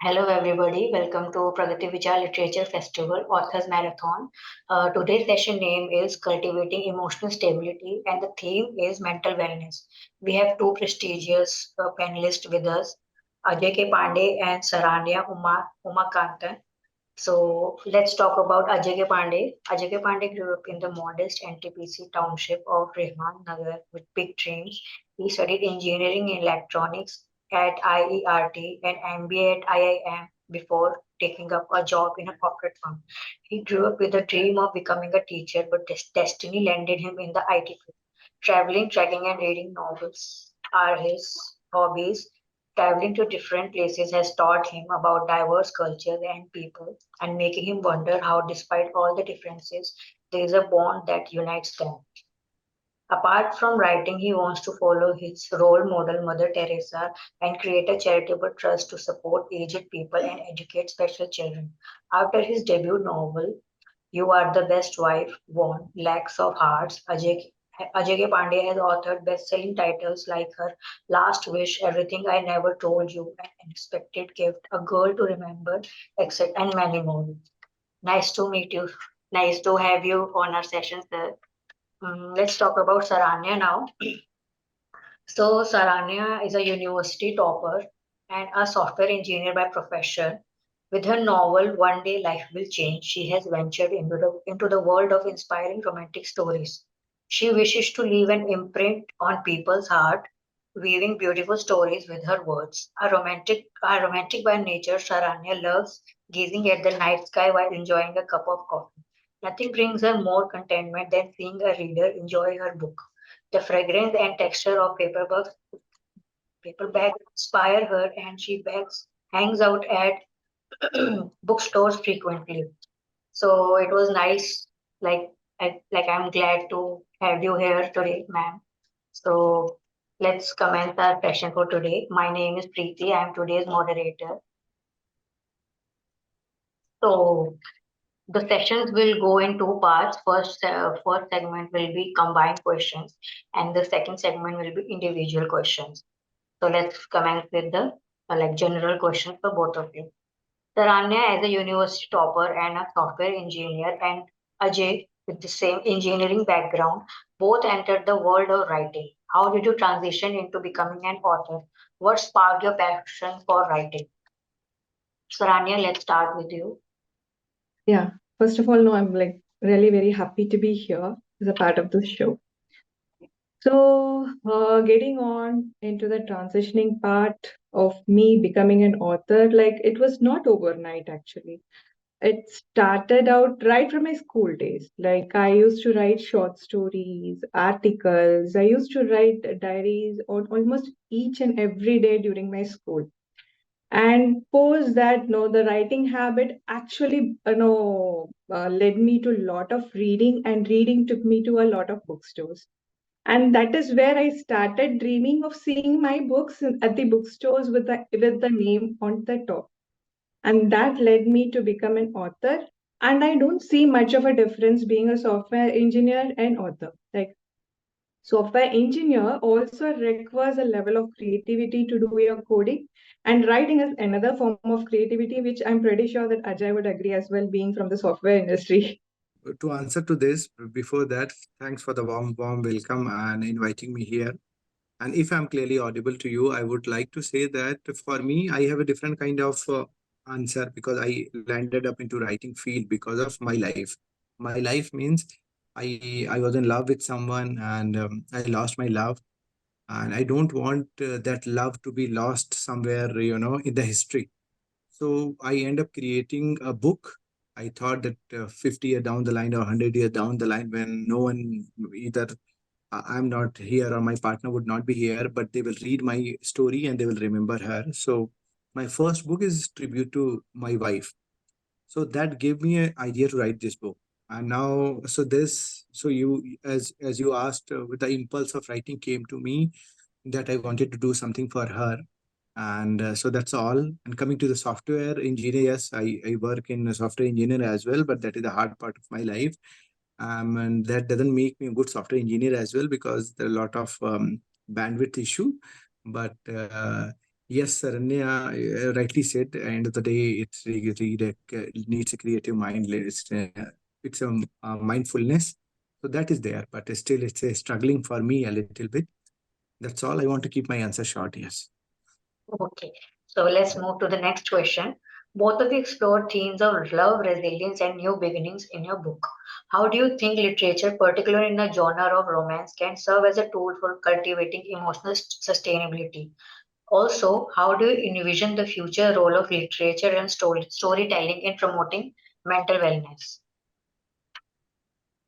Hello, everybody. Welcome to Pragati Vichar Literature Festival Authors Marathon. Today's session name is Cultivating Emotional Stability, and the theme is mental wellness. We have two prestigious panelists with us, Ajay K. Pandey and Saranya Umakanthan. So let's talk about Ajay K. Pandey. Ajay K. Pandey grew up in the modest NTPC township of Rehman Nagar with big dreams. He studied engineering in electronics at IERT and MBA at IIM before taking up a job in a corporate firm. He grew up with a dream of becoming a teacher, but destiny landed him in the IT field. Traveling, trekking, and reading novels are his hobbies. Traveling to different places has taught him about diverse cultures and people and making him wonder how, despite all the differences, there is a bond that unites them. Apart from writing, he wants to follow his role model, Mother Teresa, and create a charitable trust to support aged people and educate special children. After his debut novel, You Are the Best Wife, won lakhs of hearts. Ajay K. Pandey has authored best-selling titles like Her Last Wish, Everything I Never Told You, An Unexpected Gift, A Girl to Remember, etc., and many more. Nice to meet you. Nice to have you on our session, sir. Let's talk about Saranya now. So, Saranya is a university topper and a software engineer by profession. With her novel One Day Life Will Change, she has ventured into the world of inspiring romantic stories. She wishes to leave an imprint on people's heart, weaving beautiful stories with her words. A romantic by nature, Saranya loves gazing at the night sky while enjoying a cup of coffee. Nothing brings her more contentment than seeing a reader enjoy her book. The fragrance and texture of paperback inspire her, and she hangs out at bookstores frequently. So it was nice. Like, I'm glad to have you here today, ma'am. So let's commence our session for today. My name is Preeti. I am today's moderator. So the sessions will go in two parts. First segment will be combined questions, and the second segment will be individual questions. So let's commence with the general questions for both of you. Saranya as a university topper and a software engineer, and Ajay with the same engineering background, both entered the world of writing. How did you transition into becoming an author? What sparked your passion for writing? Saranya, let's start with you. Yeah, first of all, no, I'm like really very happy to be here as a part of this show. So, getting on into the transitioning part of me becoming an author, like it was not overnight actually. It started out right from my school days. Like I used to write short stories, articles, I used to write diaries on almost each and every day during my school. And post that, no, the writing habit actually, led me to a lot of reading, and reading took me to a lot of bookstores. And that is where I started dreaming of seeing my books at the bookstores with the name on the top. And that led me to become an author. And I don't see much of a difference being a software engineer and author. Like software engineer also requires a level of creativity to do your coding, and writing is another form of creativity, which I'm pretty sure that Ajay would agree as well, being from the software industry. To answer to this, before that, thanks for the warm welcome and inviting me here. And if I'm clearly audible to you, I would like to say that for me, I have a different kind of answer because I landed up into writing field because of my life. My life means I was in love with someone and I lost my love, and I don't want that love to be lost somewhere, in the history. So I end up creating a book. I thought that 50 years down the line or 100 years down the line, when no one, either I'm not here or my partner would not be here, but they will read my story and they will remember her. So my first book is tribute to my wife. So that gave me an idea to write this book. And now, so you, as you asked, with the impulse of writing came to me that I wanted to do something for her. And so that's all. And coming to the software engineer, yes, I work in a software engineer as well, but that is the hard part of my life. And that doesn't make me a good software engineer as well because there are a lot of bandwidth issue. But Yes, Saranya rightly said. At the end of the day, it needs a creative mind. It's a mindfulness. So that is there, but still, it's a struggling for me a little bit. That's all. I want to keep my answer short. Yes. Okay, so let's move to the next question. Both of you explored themes of love, resilience, and new beginnings in your book. How do you think literature, particularly in the genre of romance, can serve as a tool for cultivating emotional sustainability? Also, how do you envision the future role of literature and storytelling in promoting mental wellness?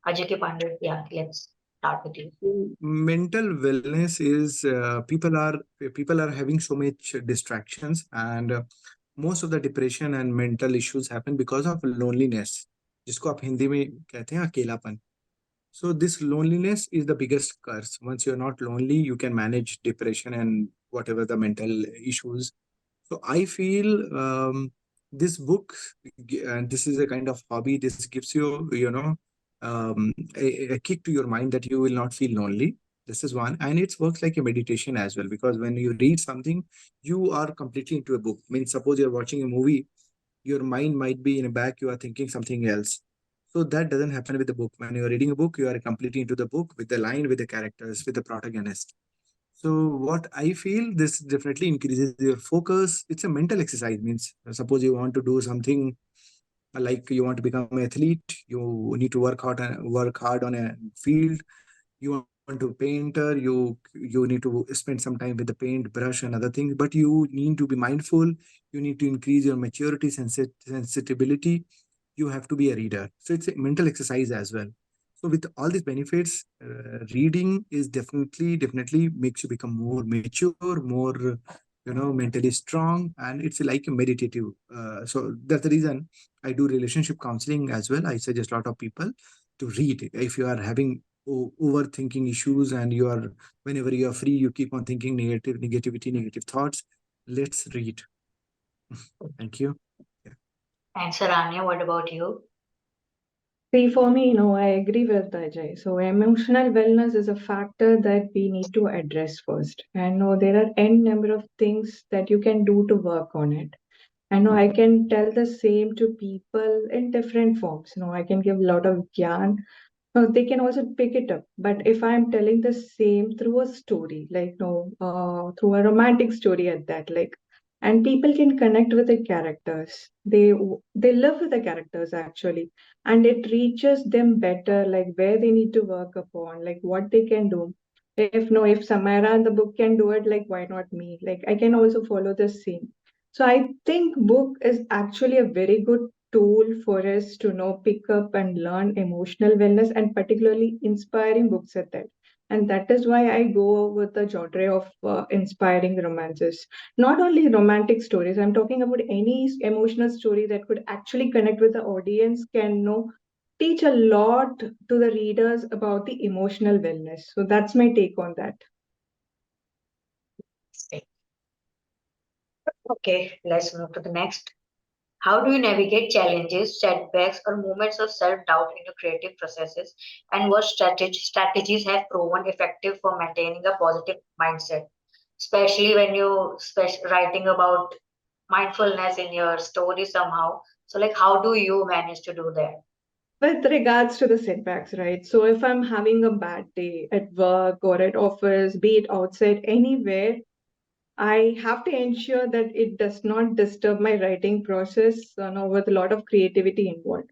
Ajay Ke Pandey, yeah, let's start with you. Mental wellness is people are having so much distractions, and most of the depression and mental issues happen because of loneliness, जिसको आप हिंदी में कहते हैं अकेलापन. So this loneliness is the biggest curse. Once you're not lonely, you can manage depression and whatever the mental issues. So I feel this book, and this is a kind of hobby. This gives you, a kick to your mind that you will not feel lonely. This is one, and it works like a meditation as well, because when you read something, you are completely into a book. Means suppose you're watching a movie, your mind might be in a back, you are thinking something else. So that doesn't happen with the book. When you're reading a book, you are completely into the book with the line, with the characters, with the protagonist. So what I feel, this definitely increases your focus. It's a mental exercise. Means suppose you want to do something like you want to become an athlete, you need to work hard on a field. You want to painter, you need to spend some time with the paint brush and other things, but you need to be mindful. You need to increase your maturity, sensitivity. You have to be a reader, so it's a mental exercise as well. So with all these benefits, reading is definitely makes you become more mature, more mentally strong, and it's like a meditative. So that's the reason I do relationship counseling as well. I suggest a lot of people to read. If you are having overthinking issues, and you are, whenever you are free, you keep on thinking negative thoughts, let's read. Thank you. Yeah. And Saranya, what about you? See, for me, I agree with Ajay. So, emotional wellness is a factor that we need to address first. And no, there are n number of things that you can do to work on it. I know I can tell the same to people in different forms. I can give a lot of gyan. They can also pick it up. But if I'm telling the same through a story, like no, through a romantic story at that, like, and people can connect with the characters. They live with the characters actually, and it reaches them better, like where they need to work upon, like what they can do. If Samara in the book can do it, like why not me? Like I can also follow the same. So I think book is actually a very good tool for us to pick up and learn emotional wellness and particularly inspiring books at that. And that is why I go with the genre of inspiring romances. Not only romantic stories, I'm talking about any emotional story that could actually connect with the audience, can teach a lot to the readers about the emotional wellness. So that's my take on that. Okay, let's move to the next. How do you navigate challenges, setbacks, or moments of self-doubt in your creative processes? And what strategies have proven effective for maintaining a positive mindset, especially when you writing about mindfulness in your story somehow? So, like, how do you manage to do that? With regards to the setbacks, right? So if I'm having a bad day at work or at office, be it outside, anywhere, I have to ensure that it does not disturb my writing process, with a lot of creativity involved.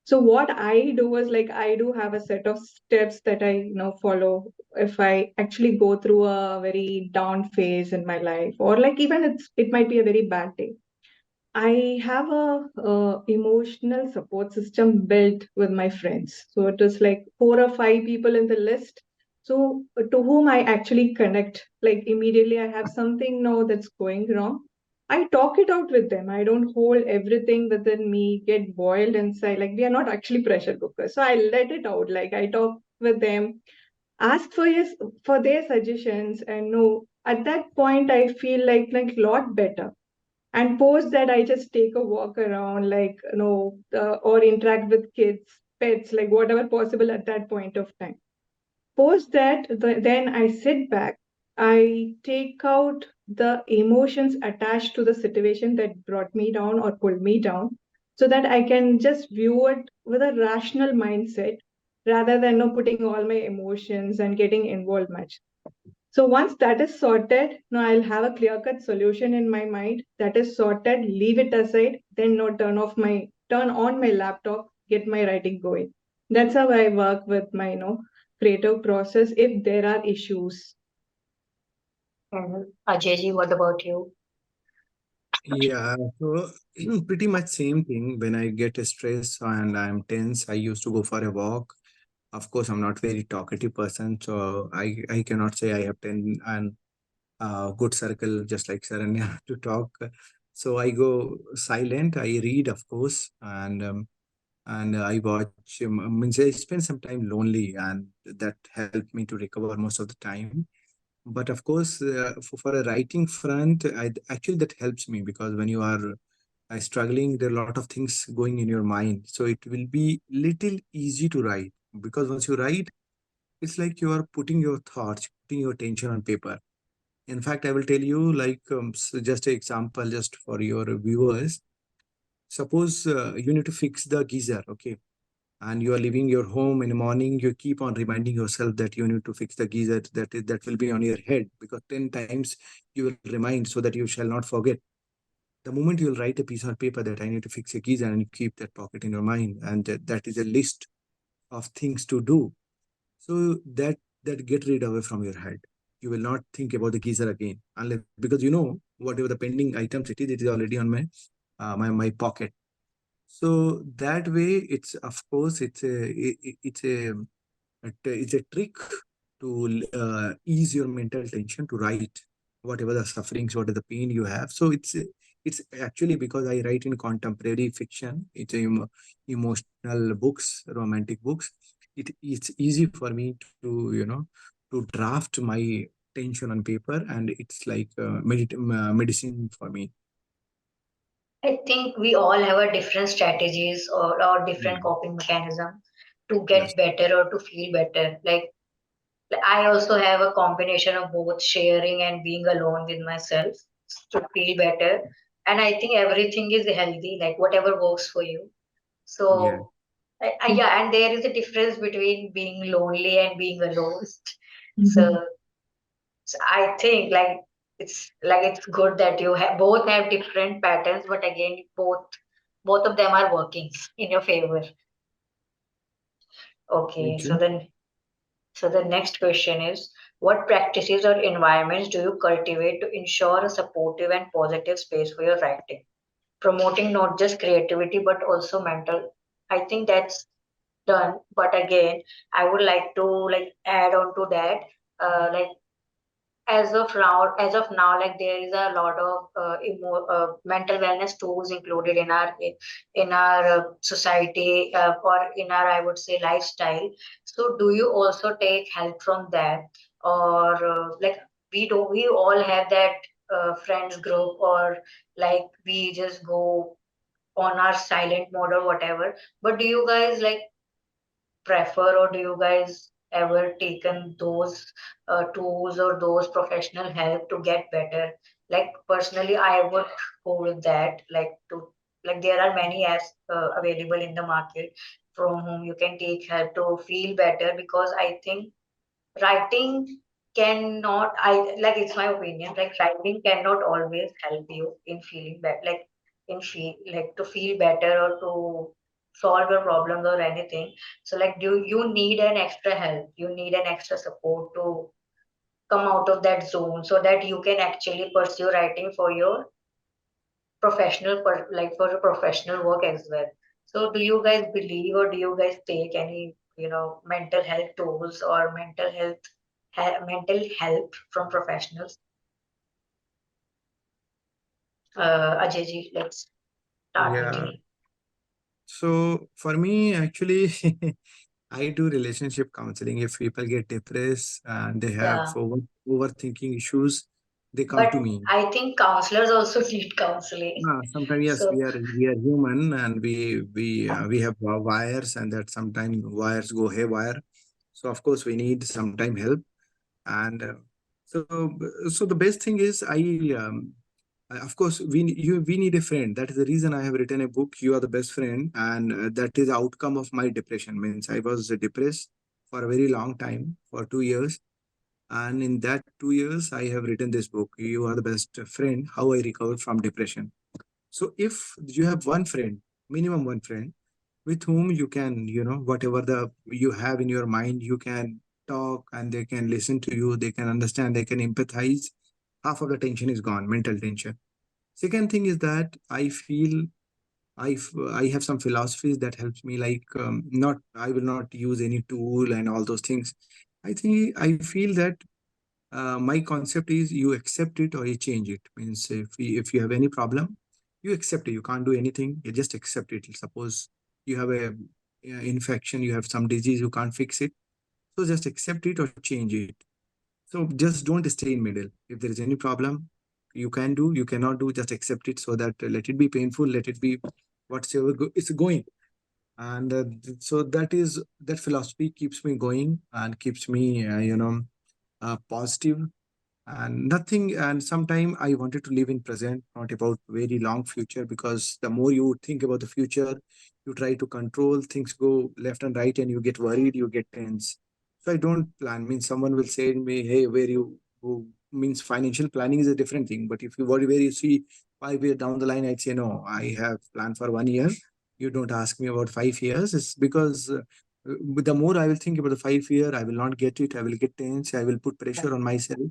So what I do is like I do have a set of steps that I follow if I actually go through a very down phase in my life, or like even it might be a very bad day. I have a emotional support system built with my friends. So it is like 4 or 5 people in the list. So to whom I actually connect, like immediately I have something now that's going wrong. I talk it out with them. I don't hold everything within me, get boiled inside. Like we are not actually pressure cookers. So I let it out. Like I talk with them, ask for their suggestions, and no, at that point I feel like lot better. And post that I just take a walk around, like or interact with kids, pets, like whatever possible at that point of time. Post that, then I sit back, I take out the emotions attached to the situation that brought me down or pulled me down so that I can just view it with a rational mindset rather than putting all my emotions and getting involved much. So once that is sorted, now I'll have a clear-cut solution in my mind. That is sorted, leave it aside, then no turn on my laptop, get my writing going. That's how I work with my creative process if there are issues. And Ajay, what about you? Yeah, so pretty much same thing. When I get stressed and I'm tense, I used to go for a walk. Of course, I'm not very talkative person, so I cannot say I have 10 and good circle just like Saranya to talk. So I go silent. I read, of course, and I watch. Means I spend some time lonely, and that helped me to recover most of the time. But of course, for a writing front, actually that helps me because when you are struggling, there are a lot of things going in your mind. So it will be little easy to write because once you write, it's like you are putting your thoughts, putting your tension on paper. In fact, I will tell you like just an example, just for your viewers. Suppose you need to fix the geyser, okay? And you are leaving your home in the morning, you keep on reminding yourself that you need to fix the geyser, that will be on your head because 10 times you will remind so that you shall not forget. The moment you'll write a piece on paper that I need to fix a geyser and you keep that pocket in your mind and that is a list of things to do. So that get rid away from your head. You will not think about the geyser again unless because whatever the pending items it is already on my pocket. So that way, it's of course it's a trick to ease your mental tension to write whatever the sufferings, whatever the pain you have. So it's actually because I write in contemporary fiction. It's emotional books, romantic books. It's easy for me to to draft my tension on paper, and it's like medicine for me. I think we all have a different strategies or Yeah. different coping mechanism to Yes. get better or to feel better. Like I also have a combination of both sharing and being alone with myself to feel better. And I think everything is healthy, like whatever works for you. Yeah. So, yeah, and there is a difference between being lonely and being alone. Mhm. So, so I think it's good that you have both have different patterns, but again, both of them are working in your favor. Okay, Thank you. so the next question is, what practices or environments do you cultivate to ensure a supportive and positive space for your writing? Promoting not just creativity but also mental. I think that's done. But again, I would like to add on to that. Like as of now, like there is a lot of mental wellness tools included in our society or in our, I would say, lifestyle. So do you also take help from that, or we all have that friends group, or like we just go on our silent mode or whatever? But do you guys prefer, or do you guys ever taken those tools or those professional help to get better? Like personally, I would go with that. Like there are many apps available in the market from whom you can take help to feel better, because I think writing cannot, I like, it's my opinion, like writing cannot always help you in feeling better, to feel better or to solve your problems or anything. So like, do you need an extra help, you need an extra support to come out of that zone so that you can actually pursue writing for your for your professional work as well? So do you guys believe, or do you guys take any mental health tools or mental help from professionals? Ajay ji, let's start with Yeah. you. So for me, actually, I do relationship counseling. If people get depressed and they have Yeah, overthinking issues, they come but to me. I think counselors also need counseling. Sometimes yes, So we are human and we have wires and that sometimes wires go haywire. So of course we need sometime help and So the best thing is of course we need a friend. That is the reason I have written a book, You Are the Best Friend, and that is the outcome of my depression. Means I was depressed for a very long time, for 2 years, and in that 2 years I have written this book, You Are the Best Friend: How I Recovered from Depression. So if you have one friend, minimum one friend, with whom you can, whatever the you have in your mind, you can talk and they can listen to you, they can understand, they can empathize, half of the tension is gone, mental tension. Second thing is that I feel I have some philosophies that helps me, like not I will not use any tool and all those things. I feel that my concept is you accept it or you change it. Means if you have any problem, you accept it. You can't do anything, you just accept it. Suppose you have a infection, you have some disease, you can't fix it, so just accept it or change it. So just don't stay in middle. If there is any problem, you can do, you cannot do, just accept it. So that let it be painful, let it be whatsoever it's going. And so that philosophy keeps me going and keeps me positive and nothing. And sometime I wanted to live in present, not about very long future, because the more you think about the future, you try to control things, go left and right, and you get worried, you get tense. So I don't plan. Means someone will say to me, hey, where you who means financial planning is a different thing, but if you worry where you see 5 years down the line, I'd say no, I have planned for 1 year. You don't ask me about 5 years. It's because the more I will think about the 5 year, I will not get it, I will get tense, I will put pressure on myself.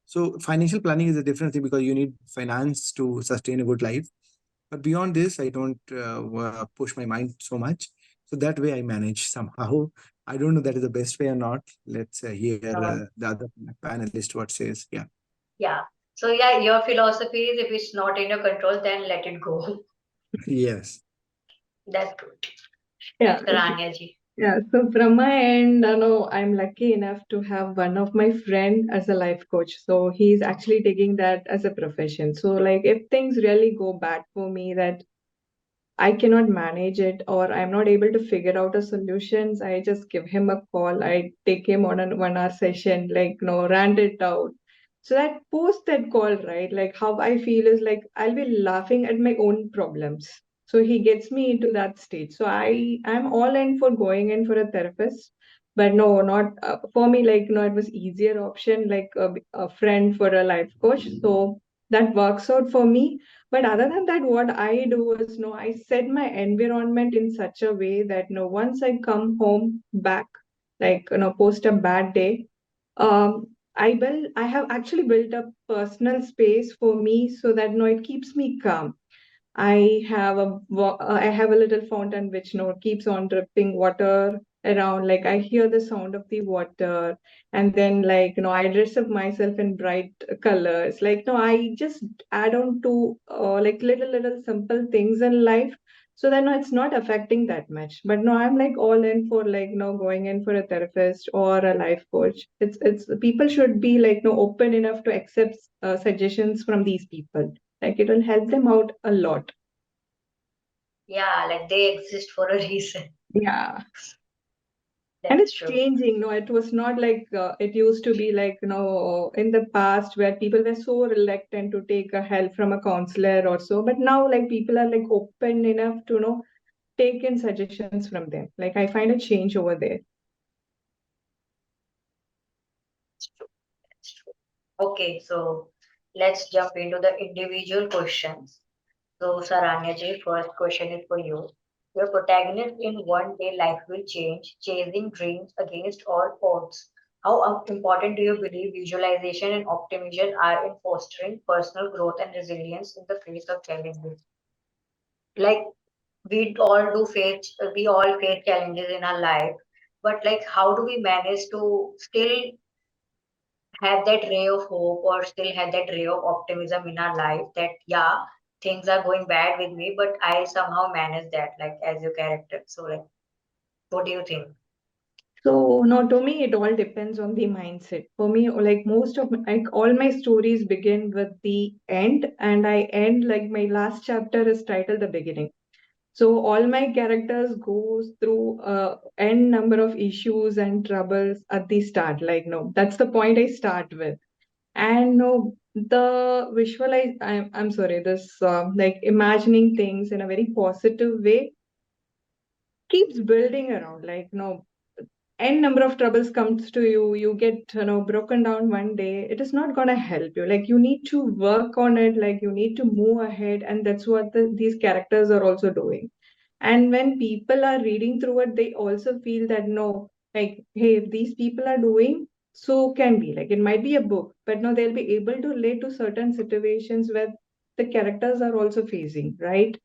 So financial planning is a different thing because you need finance to sustain a good life. But beyond this, I don't push my mind so much. So that way I manage somehow. I don't know that is the best way or not. Let's hear Uh, the other panelist what says. Yeah. yeah. So yeah, your philosophy is if it's not in your control, then let it go. Yes. That's good. Yeah. Saranya ji. Yeah, so from my end, I know I'm lucky enough to have one of my friend as a life coach. So he's actually taking that as a profession. So like if things really go bad for me, that I cannot manage it or I'm not able to figure out a solutions, I just give him a call. I take him on a 1 hour session, like, rant it out. So that post that call, right? Like how I feel is like I'll be laughing at my own problems. So he gets me into that stage. So I'm all in for going in for a therapist. But no, not for me. Like, it was easier option, like a friend for a life coach. So that works out for me, but other than that, what I do is, I set my environment in such a way that, once I come home back, like, post a bad day, I have actually built a personal space for me so that, it keeps me calm. I have a little fountain which keeps on dripping water around. Like I hear the sound of the water, and then like I dress up myself in bright colors. Like no, I just add on to like little simple things in life, so that no, it's not affecting that much. But no, I'm like all in for like going in for a therapist or a life coach. It's people should be like open enough to accept suggestions from these people. Like it will help them out a lot. Yeah, like they exist for a reason. Yeah. And That's it's true. changing. No, it was not like it used to be like, in the past where people were so reluctant to take a help from a counselor or so. But now, like, people are like open enough to, take in suggestions from them. Like, I find a change over there. That's true. That's true. Okay, so let's jump into the individual questions. So, Saranya ji, first question is for you. Your protagonist in One Day Life Will Change, chasing dreams against all odds. How important do you believe visualization and optimism are in fostering personal growth and resilience in the face of challenges? Like we all face challenges in our life, but like how do we manage to still have that ray of hope or still have that ray of optimism in our life that yeah, things are going bad with me, but I somehow manage that, like as your character. So like what do you think? So, no, to me, it all depends on the mindset. For me, like most of like all my stories begin with the end, and I end like my last chapter is titled the beginning. So all my characters goes through n number of issues and troubles at the start. Like no, that's the point I start with. And no, the visualize, I'm sorry, this like imagining things in a very positive way keeps building around. Like, no, n number of troubles comes to you, you get, broken down one day, it is not going to help you. Like, you need to work on it, like you need to move ahead, and that's what these characters are also doing. And when people are reading through it, they also feel that, no, like, hey, if these people are doing, so can be. Like, it might be a book, but no, they'll be able to relate to certain situations where the characters are also facing, right?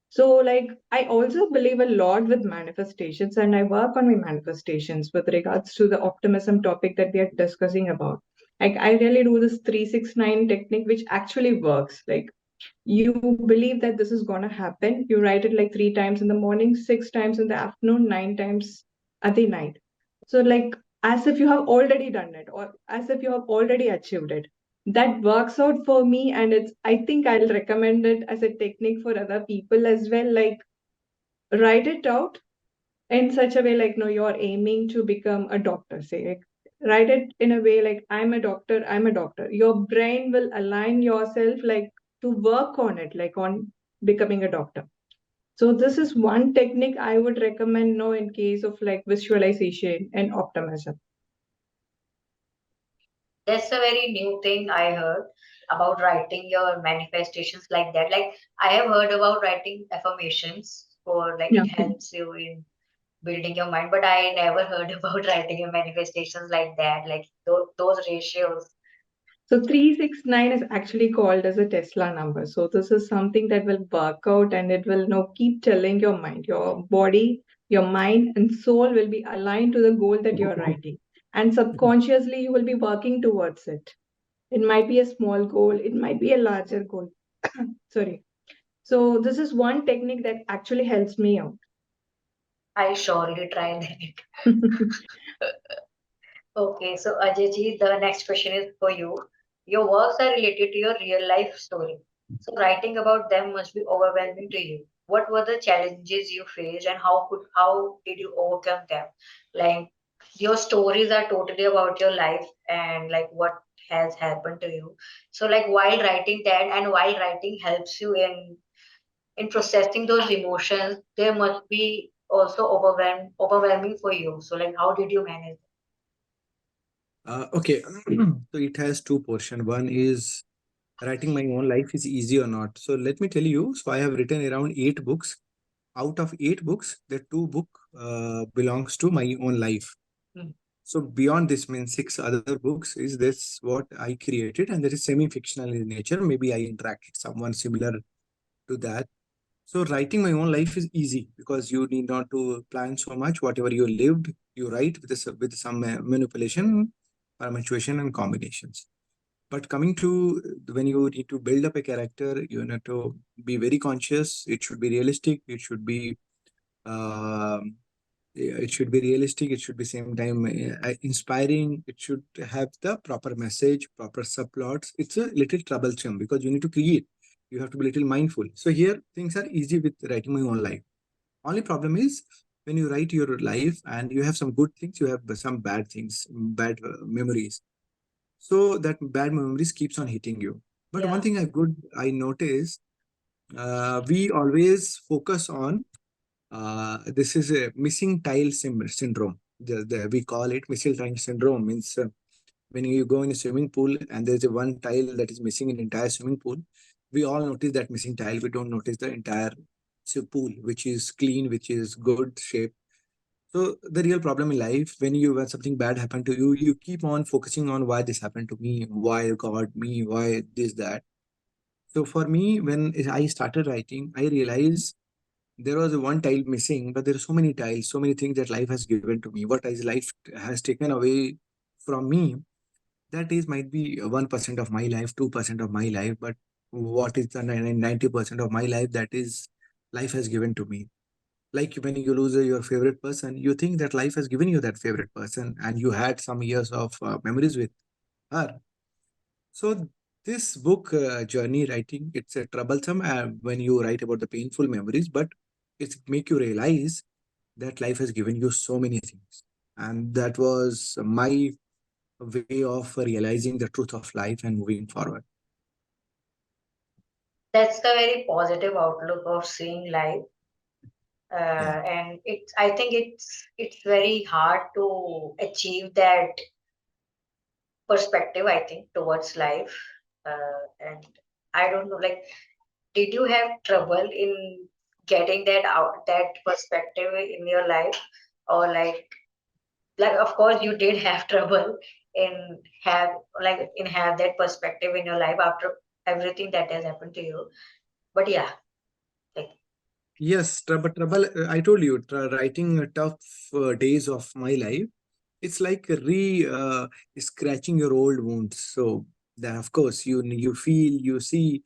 So, like, I also believe a lot with manifestations, and I work on my manifestations with regards to the optimism topic that we are discussing about. Like, I really do this 369 technique, which actually works. Like, you believe that this is going to happen, you write it like 3 times in the morning, 6 times in the afternoon, 9 times at the night. So, like, as if you have already done it, or as if you have already achieved it. That works out for me, and I think I'll recommend it as a technique for other people as well. Like, write it out in such a way, like, no, you're aiming to become a doctor, say, like, write it in a way like, I'm a doctor. Your brain will align yourself, like, to work on it, like on becoming a doctor. So this is one technique I would recommend, no, in case of like visualization and optimism. That's a very new thing I heard about writing your manifestations like that. Like I have heard about writing affirmations for like Yeah. it helps you in building your mind, but I never heard about writing your manifestations like that, like those ratios. So 369 is actually called as a Tesla number. So this is something that will work out, and it will now keep telling your mind, your body, your mind and soul will be aligned to the goal that you're writing. And subconsciously you will be working towards it. It might be a small goal, it might be a larger goal. Sorry. So this is one technique that actually helps me out. I surely try that. Okay, so Ajayji, the next question is for you. Your works are related to your real life story. So writing about them must be overwhelming to you. What were the challenges you faced and how did you overcome them? Like your stories are totally about your life and like what has happened to you. So like while writing that and while writing helps you in processing those emotions, they must be also overwhelming for you. So like how did you manage? Okay, so it has two portion. One is writing my own life is easy or not. So let me tell you. So I have written around 8 books. Out of 8 books, the 2 book belongs to my own life. Hmm. So beyond this means 6 other books is this what I created, and that is semi-fictional in nature. Maybe I interacted someone similar to that. So writing my own life is easy because you need not to plan so much. Whatever you lived, you write with some manipulation, permutation, and combinations. But coming to when you need to build up a character, you need to be very conscious. It should be realistic. Um, it should be realistic. It should be same time inspiring. It should have the proper message, proper subplots. It's a little troublesome because you need to create. You have to be little mindful. So here things are easy with writing my own life. Only problem is when you write your life and you have some good things, you have some bad things, bad memories. So that bad memories keeps on hitting you. But one Yeah. thing I noticed, we always focus on this is a missing tile syndrome. We call it missing tile syndrome. Means when you go in a swimming pool and there's a one tile that is missing in the entire swimming pool, we all notice that missing tile. We don't notice the entire pool, which is clean, which is good shape. So the real problem in life, when something bad happened to you, you keep on focusing on why this happened to me, why God me, why this that. So for me, when I started writing, I realized there was one tile missing, but there are so many tiles, so many things that life has given to me. What is life has taken away from me, that is might be 1% of my life, 2% of my life, but what is the 90% of my life, that is life has given to me. Like when you lose your favorite person, you think that life has given you that favorite person and you had some years of memories with her. So this book journey writing, it's a troublesome when you write about the painful memories, but it's make you realize that life has given you so many things. And that was my way of realizing the truth of life and moving forward. That's the very positive outlook of seeing life. Yeah. And I think it's very hard to achieve that perspective, I think, towards life. And I don't know, like, did you have trouble in getting that perspective in your life? Or like of course you did have trouble in have have that perspective in your life after everything that has happened to you. But yeah, like Yes, trouble. I told you, writing tough days of my life. It's like scratching your old wounds. So that, of course, you feel, you see,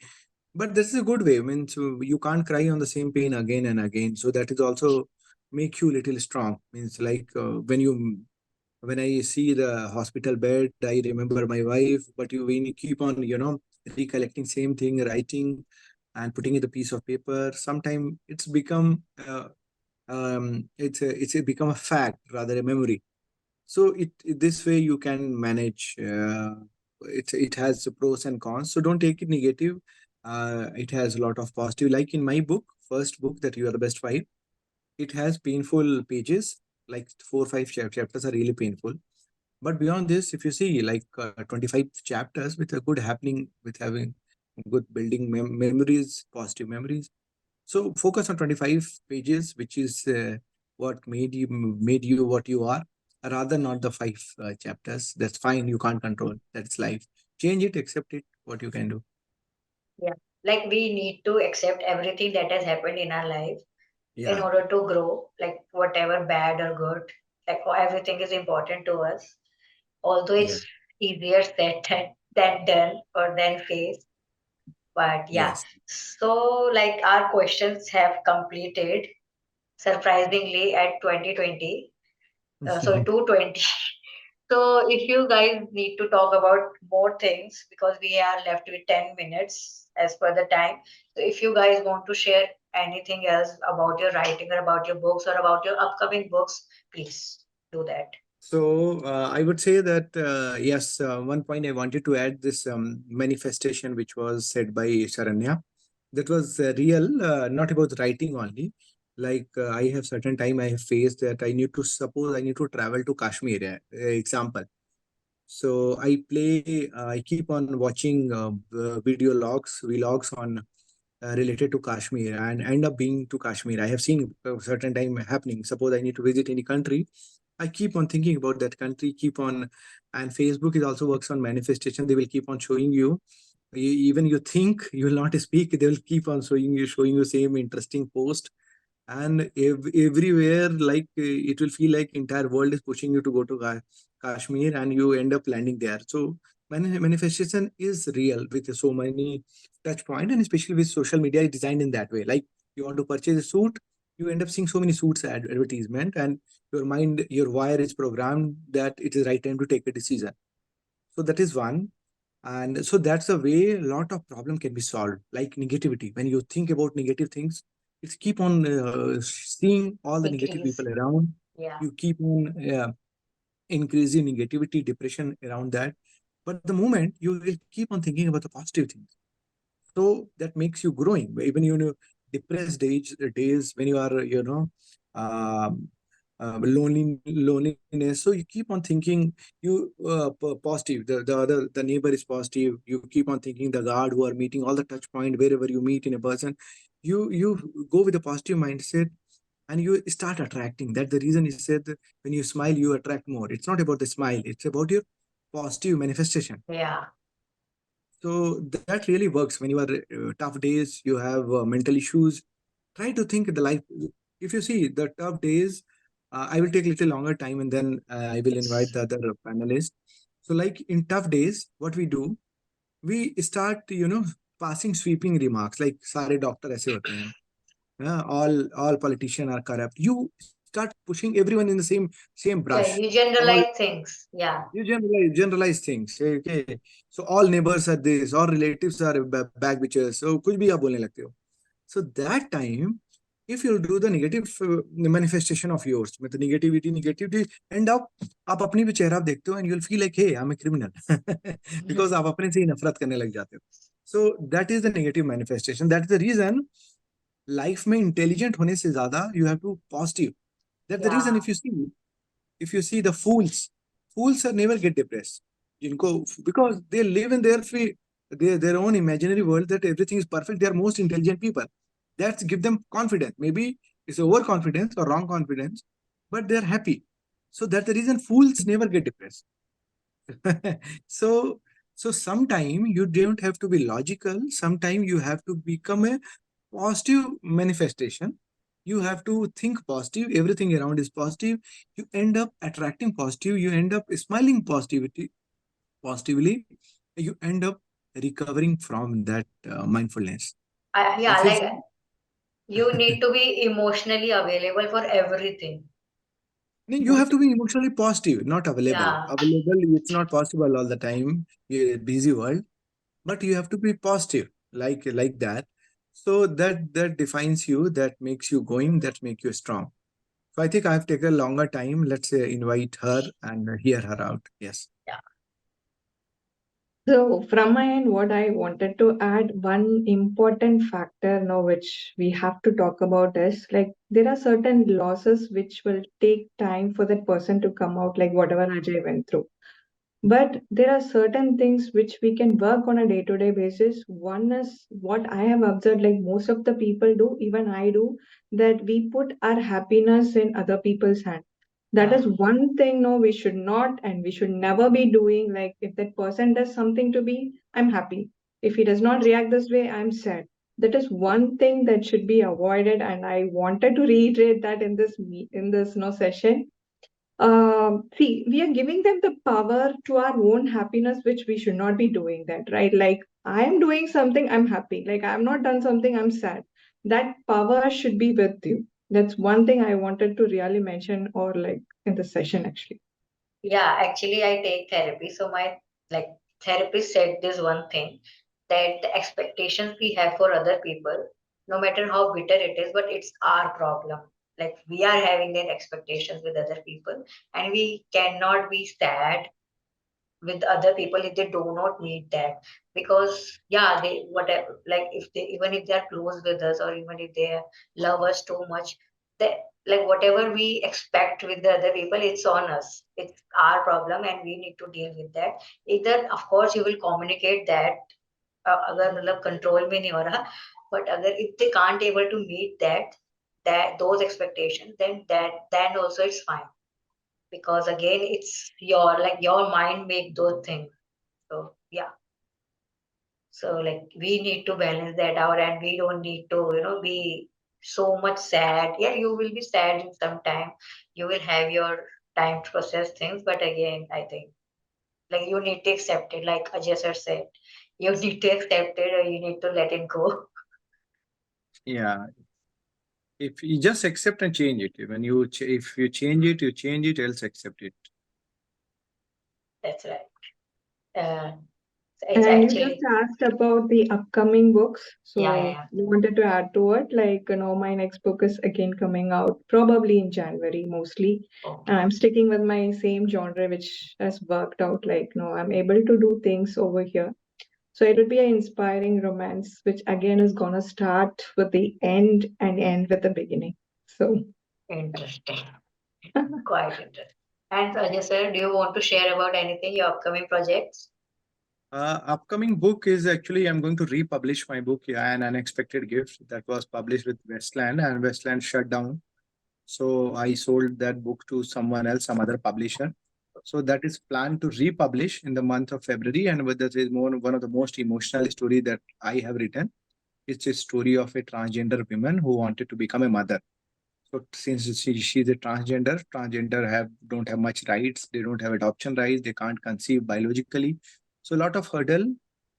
but this is a good way. I mean, so you can't cry on the same pain again and again. So that is also make you little strong. Means like when I see the hospital bed, I remember my wife. But when you keep on, recollecting same thing, writing and putting it a piece of paper, sometime it's become it's become a fact rather a memory. So this way you can manage. It has pros and cons. So don't take it negative. It has a lot of positive. Like in my book, first book that you are the best five, it has painful pages. Like 4 or 5 chapters are really painful. But beyond this, if you see like 25 chapters with a good happening, with having good building memories, positive memories. So focus on 25 pages, which is what made you what you are, rather not the 5 chapters. That's fine. You can't control. That's life. Change it, accept it. What you can do. yeah, like we need to accept everything that has happened in our life in Yeah. order to grow, like whatever bad or good, like everything is important to us. Although Yeah. it's easier said than done or than faced. But yeah, Yes. so like our questions have completed surprisingly at 2020. Sorry, 220. So if you guys need to talk about more things because we are left with 10 minutes as per the time. So if you guys want to share anything else about your writing or about your books or about your upcoming books, please do that. So I would say that yes, one point I wanted to add this manifestation which was said by Saranya. That was real, not about writing only. Like I have certain time I have faced that I need to travel to Kashmir. Example. So I keep on watching video logs, vlogs on related to Kashmir and end up being to Kashmir. I have seen a certain time happening. Suppose I need to visit any country, I keep on thinking about that country, keep on, and Facebook is also works on manifestation. They will keep on showing you, even you think you will not speak, they will keep on showing you same interesting post, and everywhere like it will feel like entire world is pushing you to go to Kashmir, and you end up landing there. So manifestation is real with so many touch point, and especially with social media is designed in that way. Like you want to purchase a suit, you end up seeing so many suits advertisement, and your mind, your wire is programmed that it is right time to take a decision. So that is one. And so that's a way a lot of problem can be solved. Like negativity, when you think about negative things, it's keep on seeing all the negative Increase. people around. Yeah. You keep on increasing negativity, depression around that. But the moment you will keep on thinking about the positive things, so that makes you growing. Even depressed days when you are um, loneliness, so you keep on thinking you positive, the neighbor is positive, you keep on thinking the guard who are meeting all the touch point wherever you meet in a person, you go with a positive mindset, and you start attracting. That the reason is said that when you smile you attract more. It's not about the smile, it's about your positive manifestation. Yeah. So that really works when you are tough days, you have mental issues. Try to think the life. If you see the tough days, I will take a little longer time and then I will invite Yes. the other panelists. So, like in tough days, what we do, we start, passing sweeping remarks like "सारे doctor ऐसे होते हैं," all politicians are corrupt. You start pushing everyone in the same Yeah, brush. you All generalize things. Yeah. you generalize things. Okay, so all neighbors are this, all relatives are bag bitches. So कुछ भी आप बोलने लगते हो. So that time, if you do the negative manifestation of yours, with the negativity end up आप अपनी भी चेहरा देखते हो and you'll feel like hey I'm a criminal because आप अपने से ही नफरत करने लग जाते हो. So that is the negative manifestation. That's the reason life में इंटेलिजेंट होने से ज्यादा you have to positive. That's the reason Yeah, if you see the fools are never get depressed. जिनको because they live in their own imaginary world that everything is perfect. They are most intelligent people. That's give them confidence. Maybe it's overconfidence or wrong confidence, but they're happy. So that's the reason fools never get depressed. so so sometime you don't have to be logical. Sometime you have to become a positive manifestation. You have to think positive. Everything around is positive. You end up attracting positive. You end up smiling positively. You end up recovering from that mindfulness. yeah, If you like see, you need to be emotionally available for everything. no, you have to be emotionally positive, not available. Yeah, Available, it's not possible all the time. You're a busy world, but you have to be positive, like that. So that defines you, that makes you going, that make you strong. So I think I have taken a longer time. Let's invite her and hear her out. Yes. yeah, So, from my end, what I wanted to add, one important factor now, which we have to talk about is like there are certain losses which will take time for that person to come out, like whatever Ajay went through. But there are certain things which we can work on a day-to-day basis. One is what I have observed, like most of the people do, even I do, that we put our happiness in other people's hand. That yeah, is one thing, no, we should not and we should never be doing. Like if that person does something to me, I'm happy. If he does not react this way, I'm sad. That is one thing that should be avoided, and I wanted to reiterate that in this no session. See, we are giving them the power to our own happiness, which we should not be doing that, right? Like, I am doing something, I'm happy. Like, I have not done something, I'm sad. That power should be with you. That's one thing I wanted to really mention, or like in the session, actually. yeah. Actually, I take therapy, so my like therapist said this one thing, that the expectations we have for other people, no matter how bitter it is, but it's our problem. Like we are having that expectations with other people, and we cannot be sad with other people if they do not meet that, because yeah, they whatever, like if they, even if they're close with us or even if they love us too much, that like whatever we expect with the other people, it's on us, it's our problem and we need to deal with that. Either of course you will communicate that, अगर मतलब control में नहीं हो रहा, but अगर if they can't able to meet that those expectations, then also it's fine, because again it's your, like your mind make those things. So yeah, so like we need to balance that out, and we don't need to be so much sad. Yeah, you will be sad in some time, you will have your time to process things, but again I think like you need to accept it, like Ajay sir said, you need to accept it or you need to let it go. Yeah. If you just accept and change it, if you change it, you change it, else accept it. That's right. uh, it's And you just actually, asked about the upcoming books. yeah, yeah, So yeah. you wanted to add to it, like, my next book is again coming out probably in January mostly. Oh, And I'm sticking with my same genre, which has worked out. Like, I'm able to do things over here. So it would be an inspiring romance, which again is gonna start with the end and end with the beginning. So interesting. Quite interesting. And Ajay sir, do you want to share about anything, your upcoming projects? Upcoming book is actually I'm going to republish my book, yeah, An Unexpected Gift, that was published with Westland, and Westland shut down. So I sold that book to someone else, some other publisher. So that is planned to republish in the month of February, and that is one of the most emotional story that I have written. It's a story of a transgender woman who wanted to become a mother. So since she's a transgender have don't have much rights. They don't have adoption rights. They can't conceive biologically. So a lot of hurdle.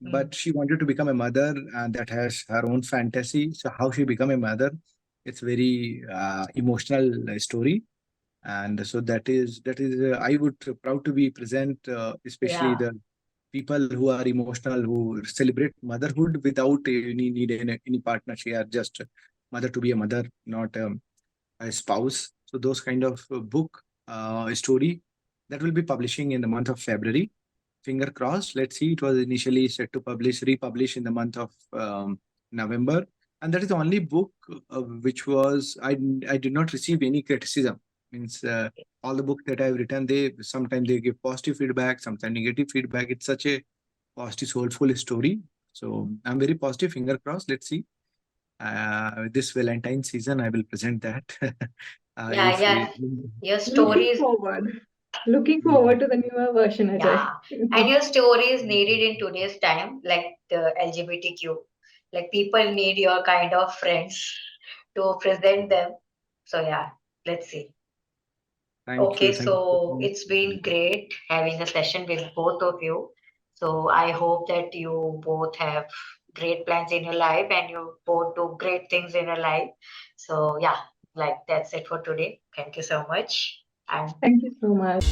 Mm. But she wanted to become a mother, and that has her own fantasy. So how she become a mother, it's very emotional story. And so that is I would proud to be present, especially Yeah, the people who are emotional, who celebrate motherhood without any need any partnership, are just mother to be a mother, not a spouse. So those kind of book story that will be publishing in the month of February. Finger crossed. Let's see. It was initially set to republish in the month of November, and that is the only book which was I did not receive any criticism. Means all the books that I've written, they sometimes they give positive feedback, sometimes negative feedback. It's such a positive, soulful story. So I'm very positive. Finger crossed. Let's see. This Valentine season, I will present that. Yeah, If yeah. Your Looking stories, forward. Looking yeah, forward to the newer version, Ajay. yeah. And your story is needed in today's time, like the LGBTQ. Like people need your kind of friends to present them. So yeah, let's see. Okay, thank you so so much. it's been great having a session with both of you. So I hope that you both have great plans in your life and you both do great things in your life. So yeah, like that's it for today. Thank you so much. And Thank you so much.